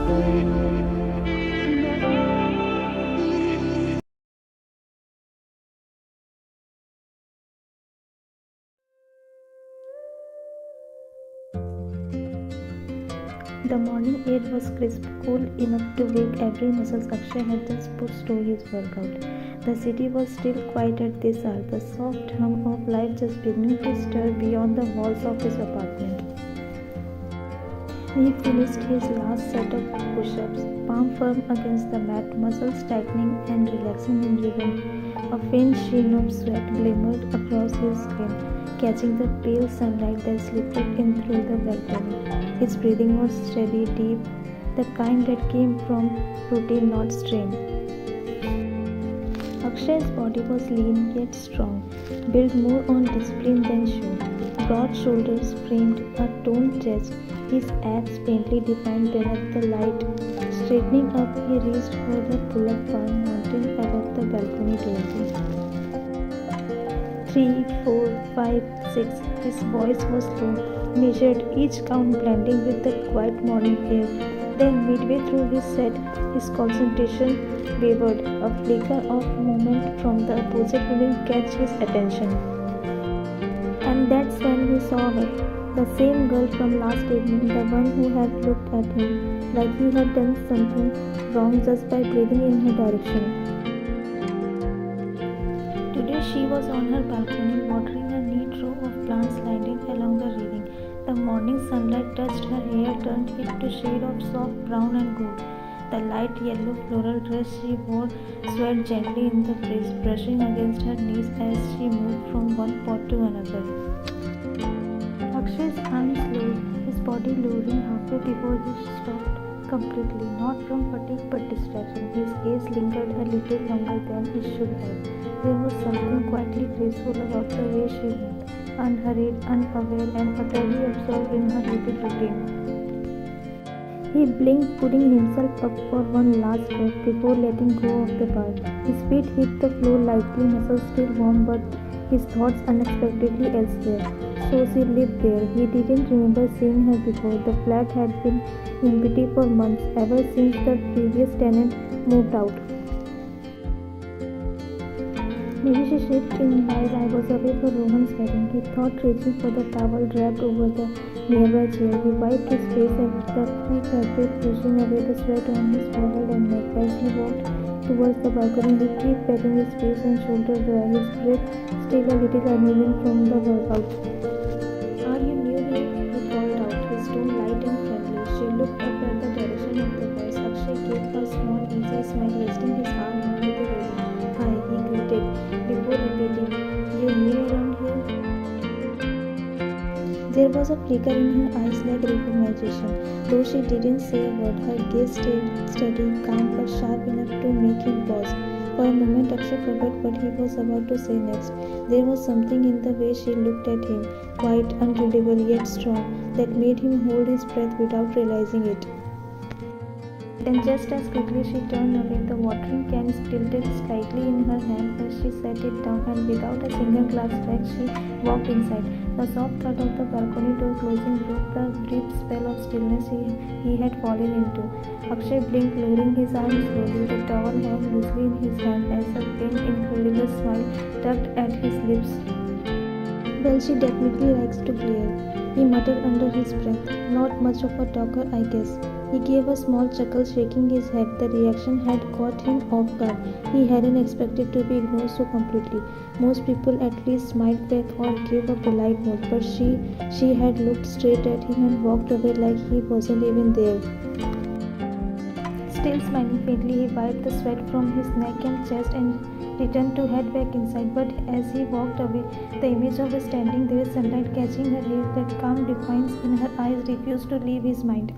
The morning air was crisp, cool enough to wake every muscle. Akshay had just pushed through his workout. The city was still quiet at this hour, the soft hum of life just beginning to stir beyond the walls of his apartment. He finished his last set of push-ups, palm firm against the mat, muscles tightening and relaxing in rhythm. A faint sheen of sweat glimmered across his skin, catching the pale sunlight that slipped in through the balcony. His breathing was steady, deep, the kind that came from routine, not strain. Akshay's body was lean yet strong, built more on discipline than show. Broad shoulders framed a toned chest, his abs faintly defined beneath the light. Straightening up, he reached for the pull-up bar mounted above the balcony doorway. 3, 4, 5, 6. His voice was low, measured, each count blending with the quiet morning air. Then, midway through his set, his concentration wavered. A flicker of movement from the opposite wouldn't catch his attention. And that's when he saw her, the same girl from last evening, the one who had looked at him like he had done something wrong just by breathing in her direction. Today she was on her balcony watering a neat row of plants lined along the railing. The morning sunlight touched her hair, turned it to shade of soft brown and gold. The light yellow floral dress she wore swayed gently in the breeze, brushing against her knees as she moved from one pot to another. Akshay's arms slowed, his body lowering halfway before he stopped completely, not from fatigue but distraction. His gaze lingered a little longer than it should have. There was something quietly graceful about the way she moved, unhurried, unaware, and utterly absorbed in her little routine. He blinked, putting himself up for one last breath before letting go of the bar. His feet hit the floor lightly, muscles still warm, but his thoughts unexpectedly elsewhere. So she lived there. He didn't remember seeing her before. The flat had been empty for months, ever since the previous tenant moved out. Maybe she shipped in while I was away for Rohan's wedding, he thought, reaching for the towel draped over the nearby chair. He wiped his face at the free fabric, pushing away the sweat on his forehead and neck. As he walked towards the balcony, he kept patting his face and shoulder dry, his breath still a little uneven from the workout. "Are you new here?" he called out, his tone light and friendly. She looked up at the direction of the voice. Akshay gave a small, easy smile, resting his arm onto the railing. "Hi," he greeted, before repeating, "You new around here?" There was a flicker in her eyes like recognition. Though she didn't say a word, her gaze stayed steady, calm, but sharp enough to make him pause. For a moment, Akshay forgot what he was about to say next. There was something in the way she looked at him, quiet, unreadable, yet strong, that made him hold his breath without realizing it. Then just as quickly she turned away, the watering can tilted slightly in her hand as she set it down, and without a single glance back, she walked inside. The soft thud of the balcony door closing broke the brief spell of stillness he had fallen into. Akshay blinked, lowering his arm slowly, the towel hung loosely in his hand as a faint, incredible smile tugged at his lips. "Well, she definitely likes to glare," he muttered under his breath. "Not much of a talker, I guess." He gave a small chuckle, shaking his head. The reaction had caught him off guard. He hadn't expected to be ignored so completely. Most people at least smiled back or gave a polite nod, but she had looked straight at him and walked away like he wasn't even there. Still smiling faintly, he wiped the sweat from his neck and chest and returned to head back inside. But as he walked away, the image of her standing there, sunlight catching her hair, that calm defiance in her eyes refused to leave his mind.